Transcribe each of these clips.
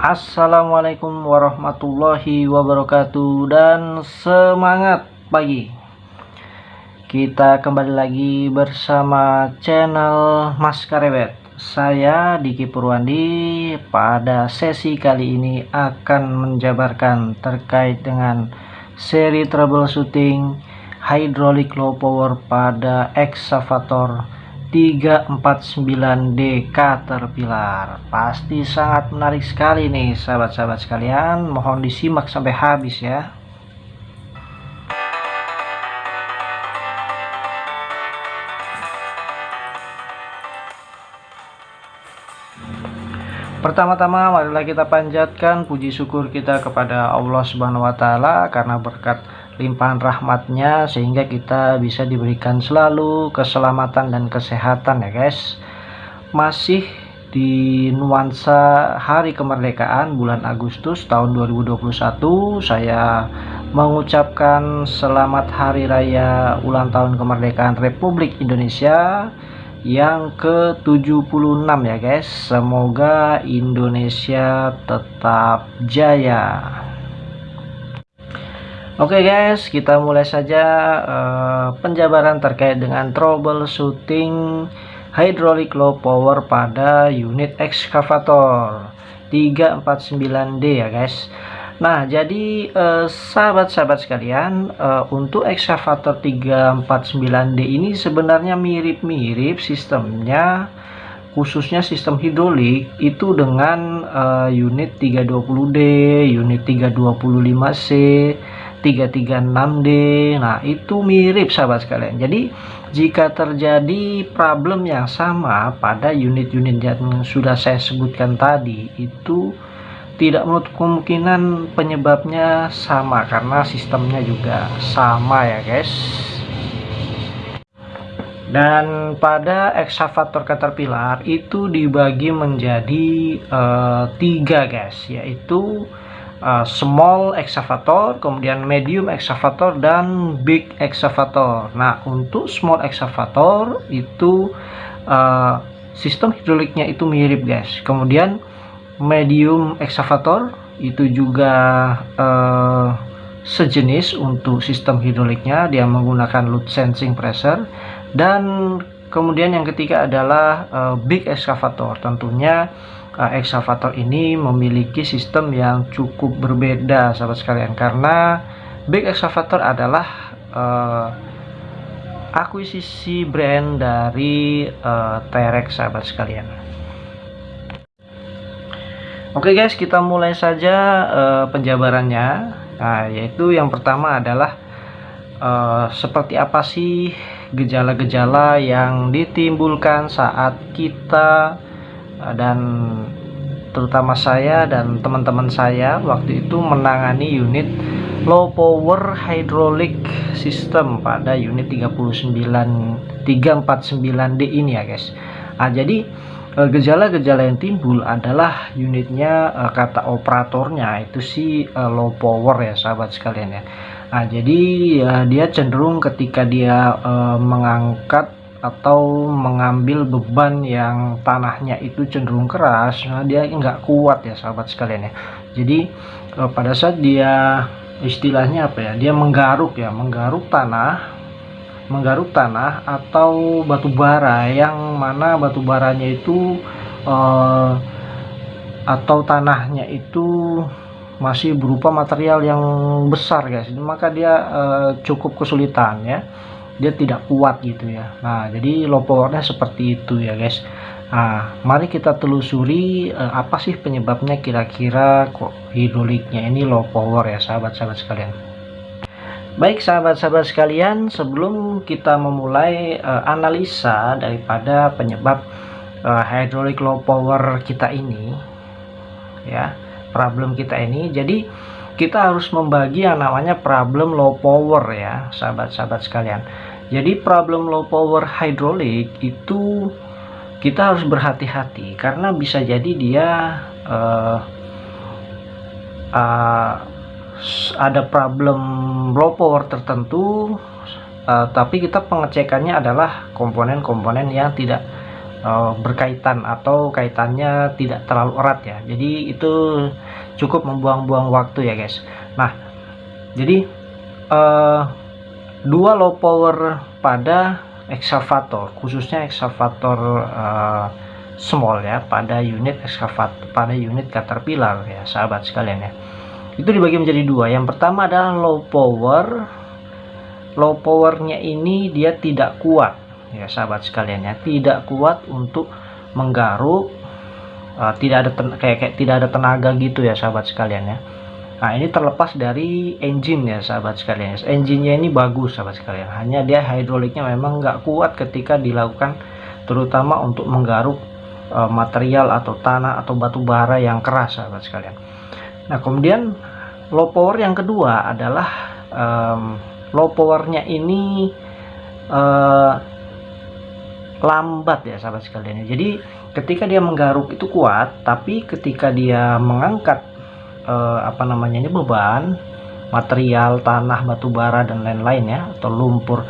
Assalamualaikum warahmatullahi wabarakatuh dan semangat pagi. Kita kembali lagi bersama channel Mas Karebet. Saya Diki Purwandi. Pada sesi kali ini akan menjabarkan terkait dengan seri troubleshooting hydraulic low power pada eksavator 349D Caterpillar. Pasti sangat menarik sekali nih sahabat-sahabat sekalian, mohon disimak sampai habis ya. Pertama-tama marilah kita panjatkan puji syukur kita kepada Allah Subhanahu wa taala karena berkat limpahan rahmatnya sehingga kita bisa diberikan selalu keselamatan dan kesehatan ya guys. Masih di nuansa hari kemerdekaan bulan Agustus tahun 2021, saya mengucapkan selamat hari raya ulang tahun kemerdekaan Republik Indonesia yang ke-76 ya guys. Semoga Indonesia tetap jaya. Oke guys, kita mulai saja penjabaran terkait dengan troubleshooting hydraulic low power pada unit ekskavator 349D ya guys. Nah, jadi sahabat-sahabat sekalian, untuk ekskavator 349D ini sebenarnya mirip-mirip sistemnya, khususnya sistem hidrolik itu dengan unit 320D, unit 325C, 336D. Nah, itu mirip sahabat sekalian. Jadi jika terjadi problem yang sama pada unit-unit yang sudah saya sebutkan tadi, itu tidak menutup kemungkinan penyebabnya sama karena sistemnya juga sama ya guys. Dan pada ekskavator Caterpillar itu dibagi menjadi tiga guys, yaitu small excavator, kemudian medium excavator, dan big excavator. Nah, untuk small excavator itu sistem hidroliknya itu mirip guys. Kemudian medium excavator itu juga sejenis untuk sistem hidroliknya, dia menggunakan load sensing pressure. Dan kemudian yang ketiga adalah big excavator. Tentunya ekskavator ini memiliki sistem yang cukup berbeda sahabat sekalian, karena big excavator adalah akuisisi brand dari Terex sahabat sekalian. Oke guys, kita mulai saja penjabarannya. Nah, yaitu yang pertama adalah seperti apa sih gejala-gejala yang ditimbulkan saat kita dan terutama saya dan teman-teman saya waktu itu menangani unit low power hydraulic system pada unit 349D ini ya guys. Nah, jadi gejala-gejala yang timbul adalah unitnya, kata operatornya itu sih low power ya sahabat sekalian ya. Nah, jadi dia cenderung ketika dia mengangkat atau mengambil beban yang tanahnya itu cenderung keras, nah dia nggak kuat ya sahabat sekalian ya. Jadi pada saat dia istilahnya apa ya, dia menggaruk tanah atau batu bara, yang mana batu baranya itu atau tanahnya itu masih berupa material yang besar guys, maka dia cukup kesulitan ya, dia tidak kuat gitu ya. Nah, jadi low powernya seperti itu ya guys. Nah, mari kita telusuri apa sih penyebabnya kira-kira kok hidroliknya ini low power ya sahabat-sahabat sekalian. Baik sahabat-sahabat sekalian, sebelum kita memulai analisa daripada penyebab hydraulic low power kita ini ya, problem kita ini, jadi kita harus membagi yang namanya problem low power ya sahabat-sahabat sekalian. Jadi problem low power hydraulic itu kita harus berhati-hati karena bisa jadi dia ada problem low power tertentu, tapi kita pengecekannya adalah komponen-komponen yang tidak berkaitan atau kaitannya tidak terlalu erat ya. Jadi itu cukup membuang-buang waktu ya guys. Nah, jadi dua low power pada ekskavator, khususnya ekskavator small ya, pada unit ekskavator, pada unit Caterpillar ya sahabat sekalian ya, itu dibagi menjadi dua. Yang pertama adalah low power. Low powernya ini dia tidak kuat ya sahabat sekalian ya, tidak kuat untuk menggaruk, tidak ada tidak ada tenaga gitu ya sahabat sekalian ya. Nah, ini terlepas dari engine ya sahabat sekalian. Engine-nya ini bagus sahabat sekalian, hanya dia hidroliknya memang nggak kuat ketika dilakukan, terutama untuk menggaruk material atau tanah atau batu bara yang keras sahabat sekalian. Nah, kemudian low power yang kedua adalah low powernya ini lambat ya sahabat sekalian. Jadi ketika dia menggaruk itu kuat, tapi ketika dia mengangkat beban material, tanah, batu bara dan lain-lain ya, atau lumpur,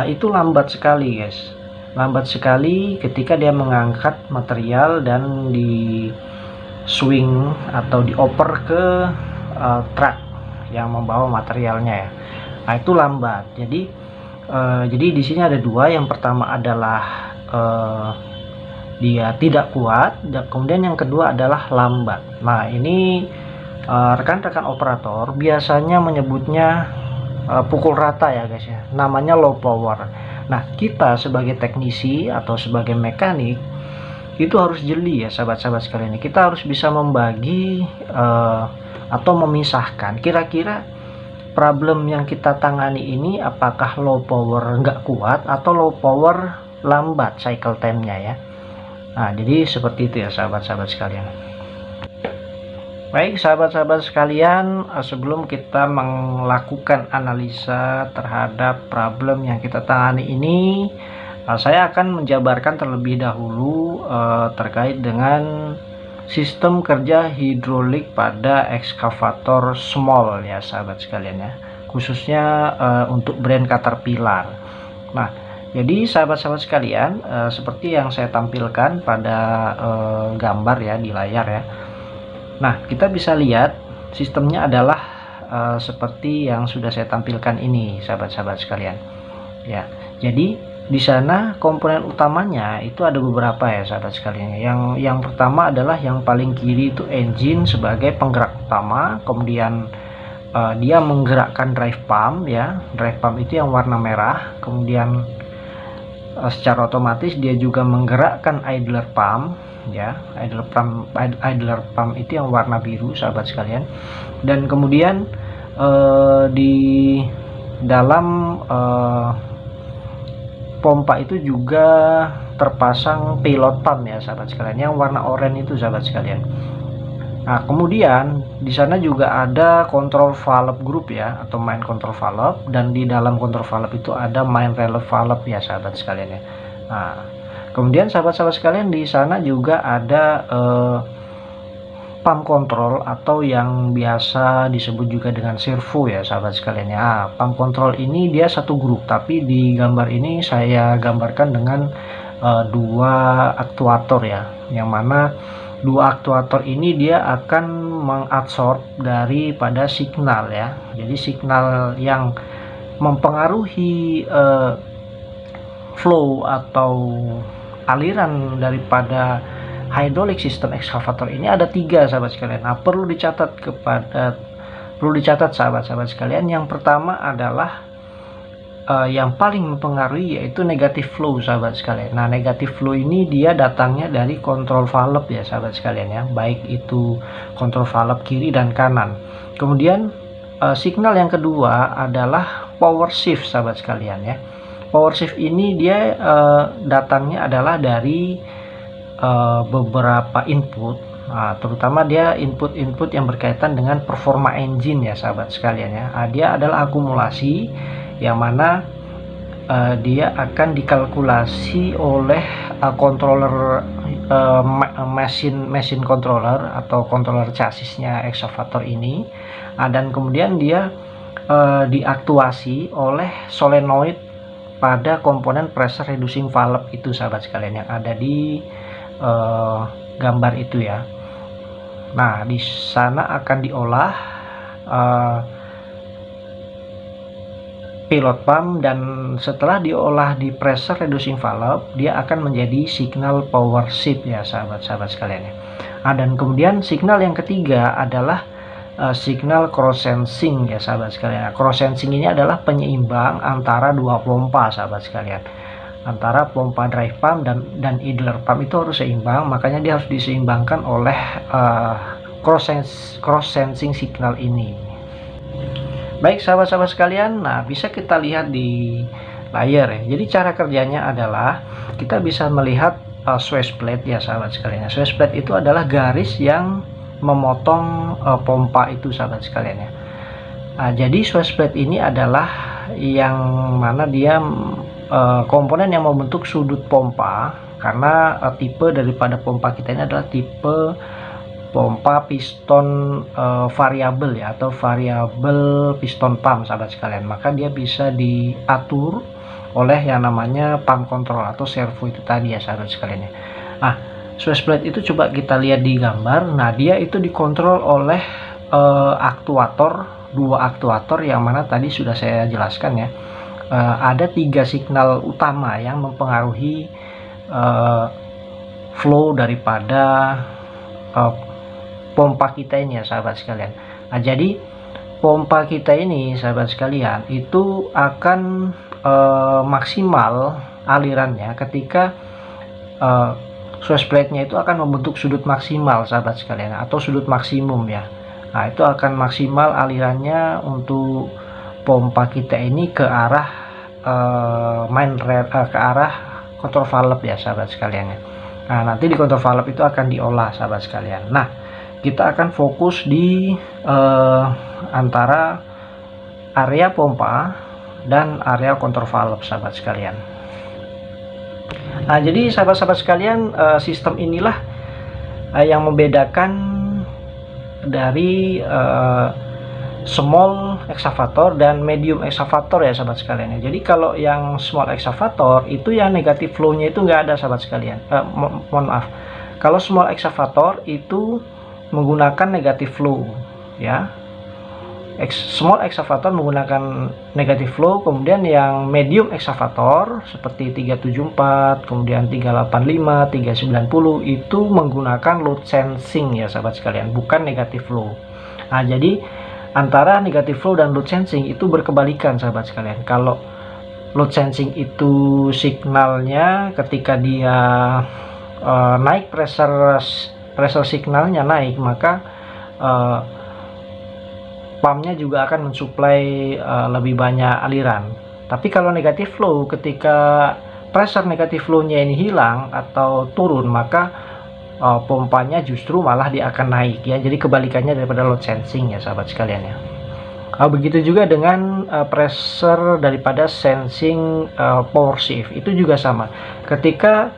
itu lambat sekali guys, lambat sekali ketika dia mengangkat material dan di swing atau dioper ke truk yang membawa materialnya ya. Nah, itu lambat. Jadi di sini ada dua. Yang pertama adalah dia tidak kuat, dan kemudian yang kedua adalah lambat. Nah, ini rekan-rekan operator biasanya menyebutnya pukul rata ya guys ya, namanya low power. Nah, kita sebagai teknisi atau sebagai mekanik itu harus jeli ya sahabat-sahabat sekalian. Kita harus bisa membagi atau memisahkan kira-kira problem yang kita tangani ini apakah low power nggak kuat atau low power lambat cycle time-nya ya. Nah, jadi seperti itu ya sahabat-sahabat sekalian. Baik sahabat-sahabat sekalian, sebelum kita melakukan analisa terhadap problem yang kita tangani ini, saya akan menjabarkan terlebih dahulu terkait dengan sistem kerja hidrolik pada ekskavator small ya sahabat sekalian ya, khususnya untuk brand Caterpillar. Nah, jadi sahabat-sahabat sekalian, seperti yang saya tampilkan pada gambar ya di layar ya. Nah, kita bisa lihat sistemnya adalah seperti yang sudah saya tampilkan ini sahabat-sahabat sekalian ya. Jadi di sana komponen utamanya itu ada beberapa ya sahabat sekalian. Yang pertama adalah yang paling kiri itu engine sebagai penggerak utama, kemudian dia menggerakkan drive pump ya. Drive pump itu yang warna merah, kemudian secara otomatis dia juga menggerakkan idler pump ya. Idler pump itu yang warna biru sahabat sekalian. Dan kemudian di dalam pompa itu juga terpasang pilot pump ya sahabat sekalian, yang warna oranye itu sahabat sekalian. Nah, kemudian di sana juga ada control valve group ya, atau main control valve, dan di dalam control valve itu ada main relay valve ya sahabat sekalian ya. Nah, kemudian sahabat-sahabat sekalian di sana juga ada pump control atau yang biasa disebut juga dengan servo ya sahabat sekalian ya. Pump control ini dia satu grup, tapi di gambar ini saya gambarkan dengan dua aktuator ya, yang mana dua aktuator ini dia akan mengabsorb daripada signal ya. Jadi signal yang mempengaruhi flow atau aliran daripada hydraulic system ekskavator ini ada tiga sahabat sekalian. Nah, perlu dicatat sahabat-sahabat sekalian. Yang pertama adalah yang paling mempengaruhi yaitu negative flow sahabat sekalian. Nah, negative flow ini dia datangnya dari control valve ya sahabat sekalian ya, baik itu control valve kiri dan kanan. Kemudian signal yang kedua adalah power shift sahabat sekalian ya. Power shift ini dia datangnya adalah dari beberapa input, terutama dia input yang berkaitan dengan performa engine ya sahabat sekalian ya. Dia adalah akumulasi yang mana dia akan dikalkulasi oleh controller mesin controller atau controller chassisnya ekskavator ini, dan kemudian dia diaktuasi oleh solenoid pada komponen pressure reducing valve itu sahabat sekalian yang ada di gambar itu ya. Nah, di sana akan diolah pilot pump, dan setelah diolah di pressure reducing valve, dia akan menjadi signal power shift ya sahabat-sahabat sekalian ya. Nah, dan kemudian signal yang ketiga adalah signal cross sensing ya sahabat sekalian. Cross sensing ini adalah penyeimbang antara dua pompa sahabat sekalian, antara pompa drive pump dan idler pump itu harus seimbang, makanya dia harus diseimbangkan oleh cross sensing signal ini. Baik sahabat-sahabat sekalian, nah bisa kita lihat di layar ya. Jadi cara kerjanya adalah kita bisa melihat switch plate ya sahabat sekalian. Switch plate itu adalah garis yang memotong pompa itu sahabat sekalian ya. Nah, jadi switch plate ini adalah yang mana dia komponen yang membentuk sudut pompa, karena tipe daripada pompa kita ini adalah tipe pompa piston variabel ya, atau variabel piston pump sahabat sekalian. Maka dia bisa diatur oleh yang namanya pump control atau servo itu tadi ya sahabat sekalian ya. Nah, switch plate itu coba kita lihat di gambar. Nah, dia itu dikontrol oleh aktuator, dua aktuator yang mana tadi sudah saya jelaskan ya. Ada 3 signal utama yang mempengaruhi flow daripada pompa kita ini ya sahabat sekalian. Nah, jadi pompa kita ini sahabat sekalian itu akan maksimal alirannya ketika switch plate-nya itu akan membentuk sudut maksimal sahabat sekalian, atau sudut maksimum ya. Nah, itu akan maksimal alirannya untuk pompa kita ini ke arah ke arah kontrol valve ya sahabat sekalian ya. Nah, nanti di kontrol valve itu akan diolah sahabat sekalian. Nah, kita akan fokus di antara area pompa dan area kontrol valve sahabat sekalian. Nah, jadi sahabat-sahabat sekalian, sistem inilah yang membedakan dari small excavator dan medium excavator ya sahabat sekalian ya. Jadi kalau yang small excavator itu yang negative flow-nya itu nggak ada sahabat sekalian. Mohon maaf. Kalau small excavator itu menggunakan negative flow ya. Small excavator menggunakan negative flow, kemudian yang medium excavator seperti 374, kemudian 385, 390 itu menggunakan load sensing ya sahabat sekalian, bukan negative flow. Nah, jadi antara negative flow dan load sensing itu berkebalikan sahabat sekalian. Kalau load sensing itu signalnya ketika dia naik, pressure signalnya naik, maka pumpnya juga akan mensuplai lebih banyak aliran. Tapi kalau negative flow, ketika pressure negative flow-nya ini hilang atau turun, maka pompanya justru malah dia akan naik ya. Jadi kebalikannya daripada load sensing ya sahabat sekalian ya. Begitu juga dengan pressure daripada sensing power shift, itu juga sama. Ketika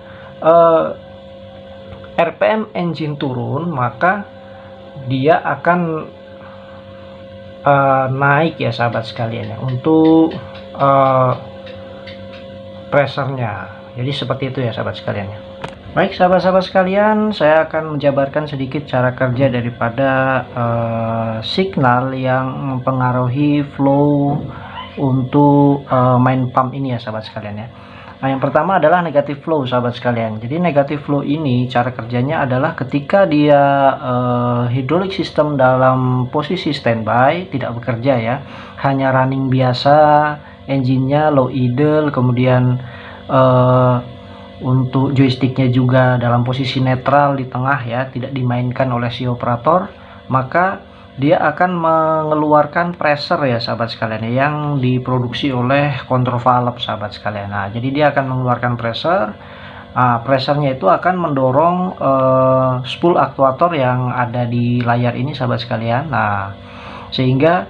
RPM engine turun, maka dia akan naik ya sahabat sekalian ya untuk pressure-nya. Jadi seperti itu ya sahabat sekalian ya. Baik sahabat-sahabat sekalian, saya akan menjabarkan sedikit cara kerja daripada signal yang mempengaruhi flow untuk main pump ini ya sahabat sekalian ya. Nah, yang pertama adalah negative flow sahabat sekalian. Jadi negative flow ini cara kerjanya adalah ketika dia hydraulic system dalam posisi standby, tidak bekerja ya, hanya running biasa, engine-nya low idle, kemudian untuk joysticknya juga dalam posisi netral di tengah ya, tidak dimainkan oleh si operator, maka dia akan mengeluarkan pressure ya sahabat sekalian ya, yang diproduksi oleh kontrol valve sahabat sekalian. Nah, jadi dia akan mengeluarkan pressure. Pressure-nya itu akan mendorong spool aktuator yang ada di layar ini sahabat sekalian. Nah, sehingga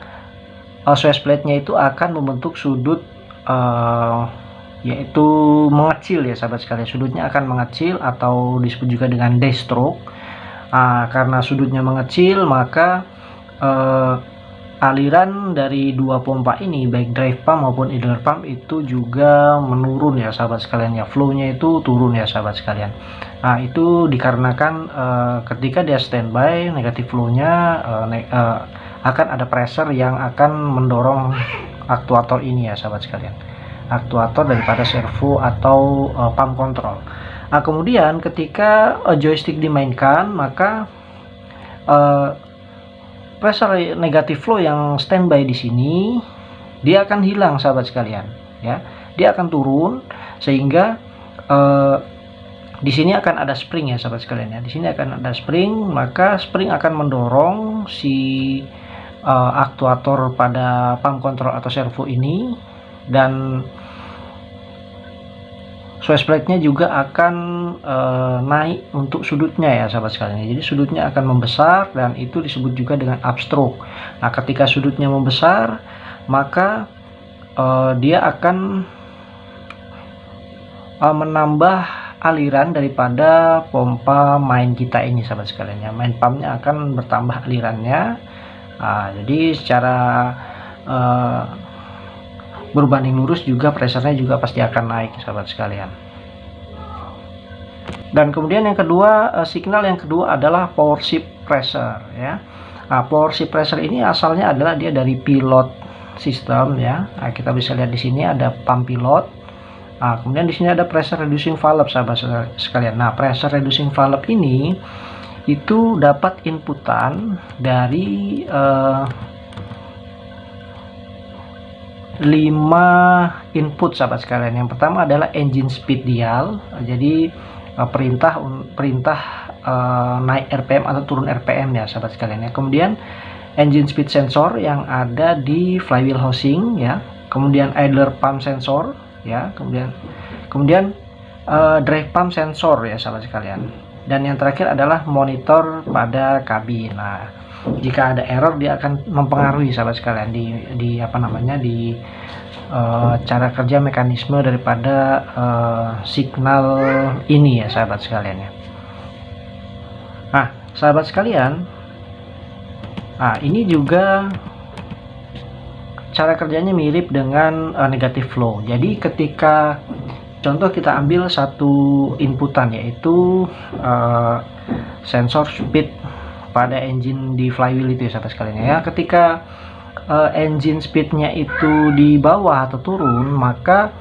switch plate-nya itu akan membentuk sudut yaitu mengecil ya sahabat sekalian. Sudutnya akan mengecil atau disebut juga dengan downstroke. Karena sudutnya mengecil, maka aliran dari dua pompa ini, baik drive pump maupun idler pump, itu juga menurun ya sahabat sekalian ya, flow-nya itu turun ya sahabat sekalian. Nah, itu dikarenakan ketika dia standby, negatif flow-nya akan ada pressure yang akan mendorong aktuator ini ya sahabat sekalian, aktuator daripada servo atau pump control. Nah, kemudian ketika joystick dimainkan, maka pressure negatif flow yang standby di sini dia akan hilang sahabat sekalian ya, dia akan turun, sehingga di sini akan ada spring ya sahabat sekalian ya, di sini akan ada spring, maka spring akan mendorong si aktuator pada pump control atau servo ini, dan switch plate-nya juga akan naik untuk sudutnya ya sahabat sekalian. Jadi sudutnya akan membesar, dan itu disebut juga dengan upstroke. Nah, ketika sudutnya membesar, maka dia akan menambah aliran daripada pompa main kita ini sahabat sekalian ya. Main pumpnya akan bertambah alirannya. Nah, jadi secara berbanding lurus juga pressure-nya juga pasti akan naik sahabat sekalian. Dan kemudian yang kedua, signal yang kedua adalah power shift pressure ya. Nah, power shift pressure ini asalnya adalah dia dari pilot system ya. Nah, kita bisa lihat di sini ada pump pilot. Nah, kemudian di sini ada pressure reducing valve sahabat sekalian. Nah, pressure reducing valve ini itu dapat inputan dari 5 input sahabat sekalian. Yang pertama adalah engine speed dial, jadi perintah naik RPM atau turun RPM ya sahabat sekalian ya. Kemudian engine speed sensor yang ada di flywheel housing ya, kemudian idler pump sensor ya, kemudian drive pump sensor ya sahabat sekalian, dan yang terakhir adalah monitor pada kabin. Nah, jika ada error dia akan mempengaruhi sahabat sekalian di cara kerja mekanisme daripada signal ini ya sahabat sekalian ya. Nah sahabat sekalian, nah ini juga cara kerjanya mirip dengan negative flow. Jadi ketika contoh kita ambil satu inputan, yaitu sensor speed pada engine di flywheel itu ya sahabat sekalian ya. Ketika engine speednya itu di bawah atau turun, maka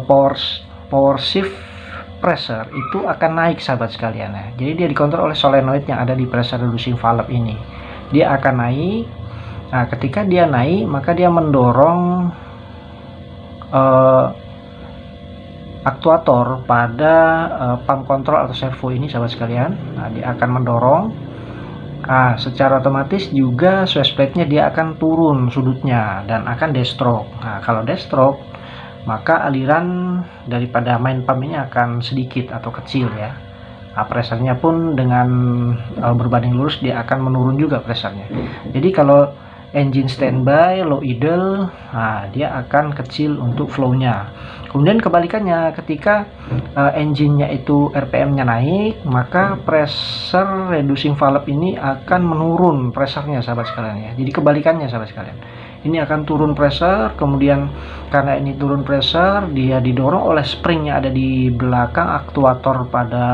power shift pressure itu akan naik sahabat sekalian ya. Jadi dia dikontrol oleh solenoid yang ada di pressure reducing valve ini, dia akan naik. Nah, ketika dia naik, maka dia mendorong aktuator pada pump control atau servo ini sahabat sekalian. Nah, dia akan mendorong. Nah, secara otomatis juga switch plate-nya dia akan turun sudutnya dan akan deathstroke. Nah, kalau deathstroke, maka aliran daripada main pump ini akan sedikit atau kecil ya. Nah, pressure-nya pun dengan berbanding lurus dia akan menurun juga pressure-nya. Jadi kalau engine standby, low idle, nah dia akan kecil untuk flow-nya. Kemudian kebalikannya, ketika engine-nya itu RPM-nya naik, maka pressure reducing valve ini akan menurun pressure-nya sahabat sekalian ya. Jadi kebalikannya sahabat sekalian, ini akan turun pressure, kemudian karena ini turun pressure, dia didorong oleh spring yang ada di belakang aktuator pada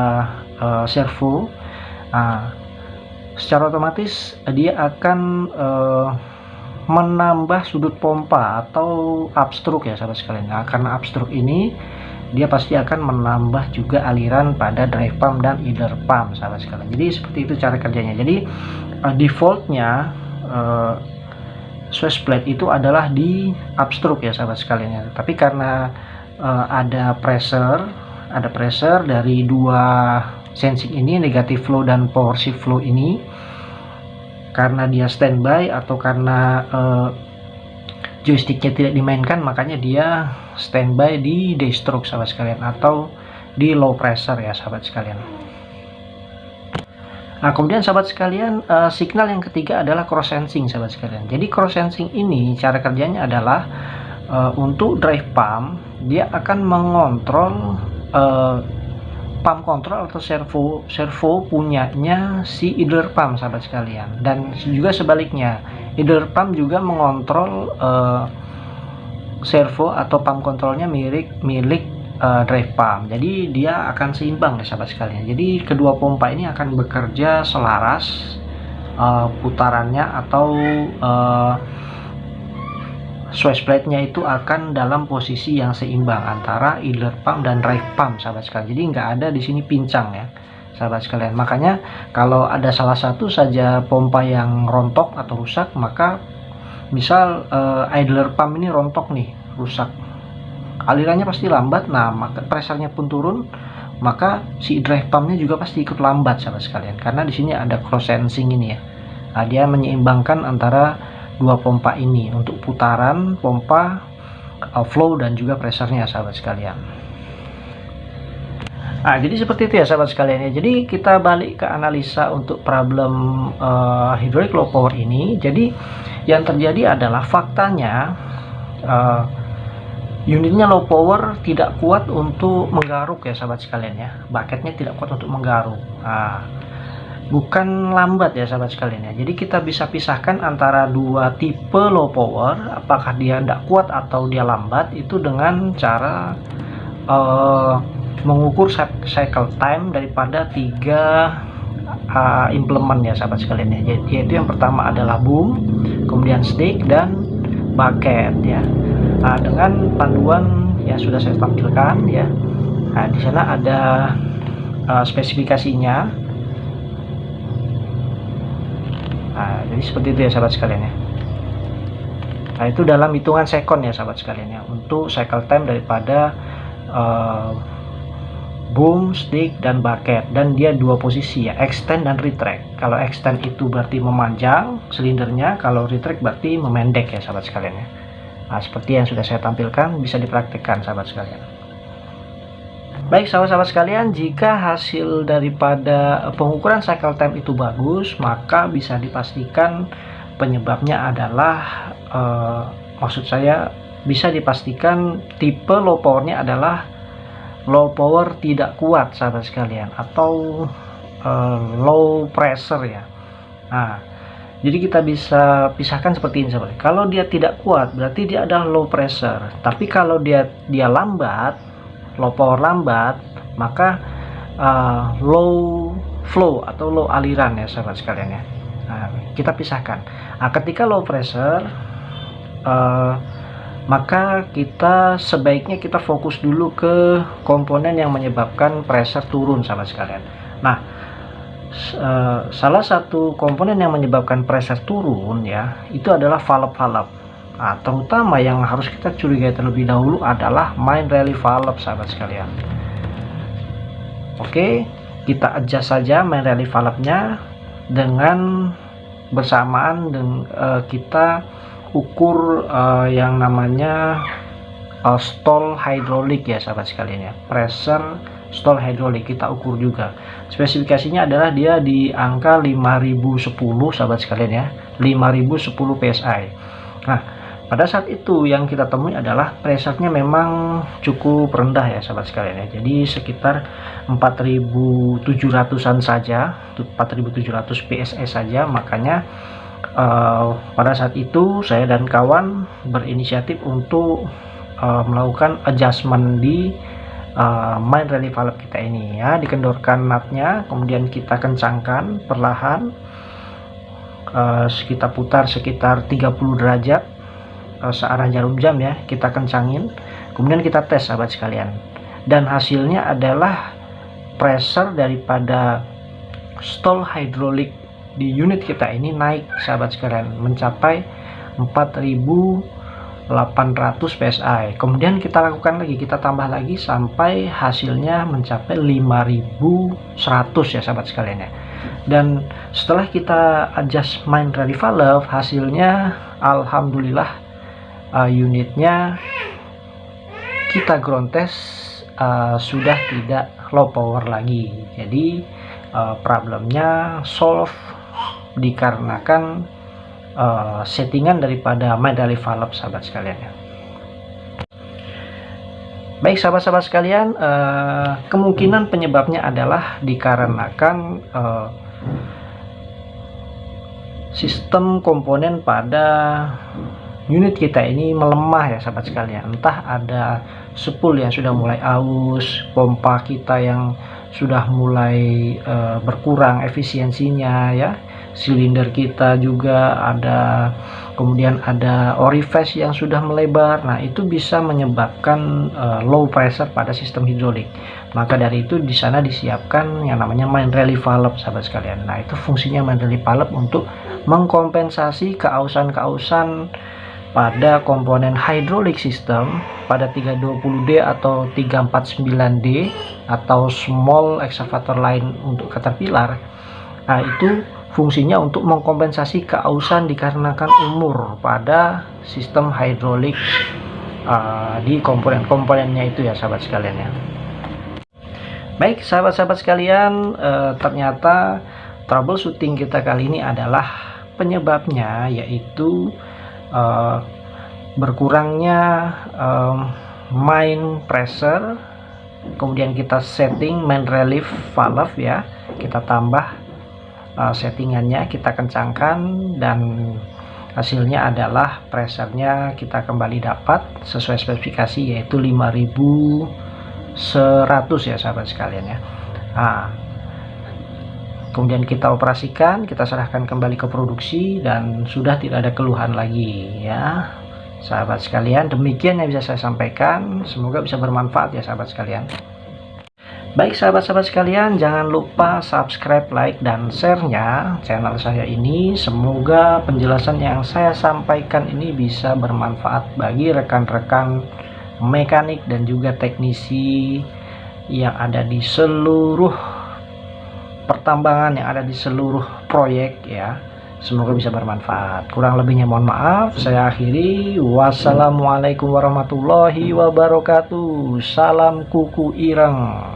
servo. Nah, secara otomatis dia akan menambah sudut pompa atau upstroke ya sahabat sekalian. Nah, karena upstroke ini dia pasti akan menambah juga aliran pada drive pump dan idler pump sahabat sekalian. Jadi seperti itu cara kerjanya. Jadi defaultnya switch plate itu adalah di upstroke ya sahabat sekalian ya. Tapi karena ada pressure dari dua sensing ini, negative flow dan power shift flow ini, karena dia standby atau karena joysticknya tidak dimainkan, makanya dia standby di deathstroke sahabat sekalian atau di low pressure ya sahabat sekalian. Nah, kemudian sahabat sekalian, signal yang ketiga adalah cross sensing sahabat sekalian. Jadi cross sensing ini cara kerjanya adalah untuk drive pump dia akan mengontrol pump control atau servo punyanya si idler pump, sahabat sekalian. Dan juga sebaliknya, idler pump juga mengontrol servo atau pump kontrolnya milik drive pump. Jadi dia akan seimbang deh, sahabat sekalian. Jadi kedua pompa ini akan bekerja selaras putarannya, atau switch plate-nya itu akan dalam posisi yang seimbang antara idler pump dan drive pump, sahabat sekalian. Jadi nggak ada di sini pincang ya, sahabat sekalian. Makanya kalau ada salah satu saja pompa yang rontok atau rusak, maka misal idler pump ini rontok nih, rusak, alirannya pasti lambat. Nah, maka pressure-nya pun turun, maka si drive pumpnya juga pasti ikut lambat, sahabat sekalian. Karena di sini ada cross sensing ini ya. Nah, dia menyeimbangkan antara dua pompa ini untuk putaran pompa, flow dan juga pressure-nya, sahabat sekalian. Nah, jadi seperti itu ya, sahabat sekalian ya. Jadi kita balik ke analisa untuk problem hydraulic low power ini. Jadi yang terjadi adalah faktanya unitnya low power tidak kuat untuk menggaruk ya, sahabat sekalian ya. Bucketnya tidak kuat untuk menggaruk. Nah, bukan lambat ya, sahabat sekalian ya. Jadi kita bisa pisahkan antara dua tipe low power, apakah dia tidak kuat atau dia lambat, itu dengan cara mengukur cycle time daripada tiga implement ya, sahabat sekalian ya. Yaitu yang pertama adalah boom, kemudian stick, dan bucket ya. Nah, dengan panduan yang sudah saya tampilkan ya. Nah, di sana ada spesifikasinya. Nah, jadi seperti itu ya, sahabat sekalian ya. Nah, itu dalam hitungan second ya, sahabat sekalian ya, untuk cycle time daripada boom, stick, dan bucket. Dan dia dua posisi ya, extend dan retract. Kalau extend itu berarti memanjang silindernya, kalau retract berarti memendek ya, sahabat sekalian ya. Nah, seperti yang sudah saya tampilkan, bisa dipraktikkan, sahabat sekalian. Baik, sahabat-sahabat sekalian, jika hasil daripada pengukuran cycle time itu bagus, maka bisa dipastikan penyebabnya adalah maksud saya bisa dipastikan tipe low powernya adalah low power tidak kuat, sahabat sekalian, atau low pressure ya. Nah, jadi kita bisa pisahkan seperti ini, sahabat. Kalau dia tidak kuat berarti dia adalah low pressure, tapi kalau dia lambat, low power lambat, maka low flow atau low aliran ya, sahabat sekalian ya. Nah, kita pisahkan. Nah, ketika low pressure, maka kita sebaiknya kita fokus dulu ke komponen yang menyebabkan pressure turun, sahabat sekalian. Nah, salah satu komponen yang menyebabkan pressure turun ya, itu adalah valve-valve. Nah, terutama yang harus kita curigai terlebih dahulu adalah main rally valve, sahabat sekalian. Oke, kita adjust saja main rally valve-nya dengan bersamaan dengan kita ukur yang namanya stall hydraulic ya, sahabat sekalian ya. Pressure stall hydraulic kita ukur juga. Spesifikasinya adalah dia di angka 5010, sahabat sekalian ya. 5010 PSI. Nah, pada saat itu yang kita temui adalah pressure-nya memang cukup rendah ya, sahabat sekalian ya. Jadi sekitar 4700-an saja, 4700 PSI saja. Makanya pada saat itu saya dan kawan berinisiatif untuk melakukan adjustment di main rally valve kita ini ya. Dikendorkan nutnya, kemudian kita kencangkan perlahan, kita putar sekitar 30 derajat searah jarum jam ya, kita kencangin, kemudian kita tes, sahabat sekalian. Dan hasilnya adalah pressure daripada stall hydraulic di unit kita ini naik, sahabat sekalian, mencapai 4800 PSI. Kemudian kita lakukan lagi, kita tambah lagi sampai hasilnya mencapai 5100 ya, sahabat sekalian ya. Dan setelah kita adjust main rally valve, hasilnya alhamdulillah unitnya kita ground test sudah tidak low power lagi. Jadi problemnya solve dikarenakan settingan daripada main rally valve, sahabat sekalian ya. Baik sahabat-sahabat sekalian, kemungkinan penyebabnya adalah dikarenakan sistem komponen pada unit kita ini melemah ya sahabat sekalian. Entah ada spool yang sudah mulai aus, pompa kita yang sudah mulai berkurang efisiensinya ya, silinder kita juga ada, kemudian ada orifice yang sudah melebar. Nah itu bisa menyebabkan low pressure pada sistem hidrolik. Maka dari itu di sana disiapkan yang namanya main relief valve sahabat sekalian. Nah itu fungsinya main relief valve untuk mengkompensasi keausan-keausan pada komponen hydraulic system pada 320D atau 349D atau small excavator line untuk Caterpillar. Nah itu fungsinya untuk mengkompensasi keausan dikarenakan umur pada sistem hidrolik di komponen-komponennya itu ya sahabat sekalian ya. Baik sahabat-sahabat sekalian, ternyata troubleshooting kita kali ini adalah penyebabnya yaitu berkurangnya main pressure, kemudian kita setting main relief valve ya, kita tambah settingannya, kita kencangkan, dan hasilnya adalah pressure-nya kita kembali dapat sesuai spesifikasi yaitu 5100 ya sahabat sekalian ya. Kemudian kita operasikan, kita serahkan kembali ke produksi dan sudah tidak ada keluhan lagi ya sahabat sekalian. Demikian yang bisa saya sampaikan, semoga bisa bermanfaat ya sahabat sekalian. Baik sahabat-sahabat sekalian, jangan lupa subscribe, like, dan share-nya channel saya ini. Semoga penjelasan yang saya sampaikan ini bisa bermanfaat bagi rekan-rekan mekanik dan juga teknisi yang ada di seluruh pertambangan, yang ada di seluruh proyek ya. Semoga bisa bermanfaat. Kurang lebihnya mohon maaf. Saya akhiri. Wassalamualaikum warahmatullahi wabarakatuh. Salam kuku ireng.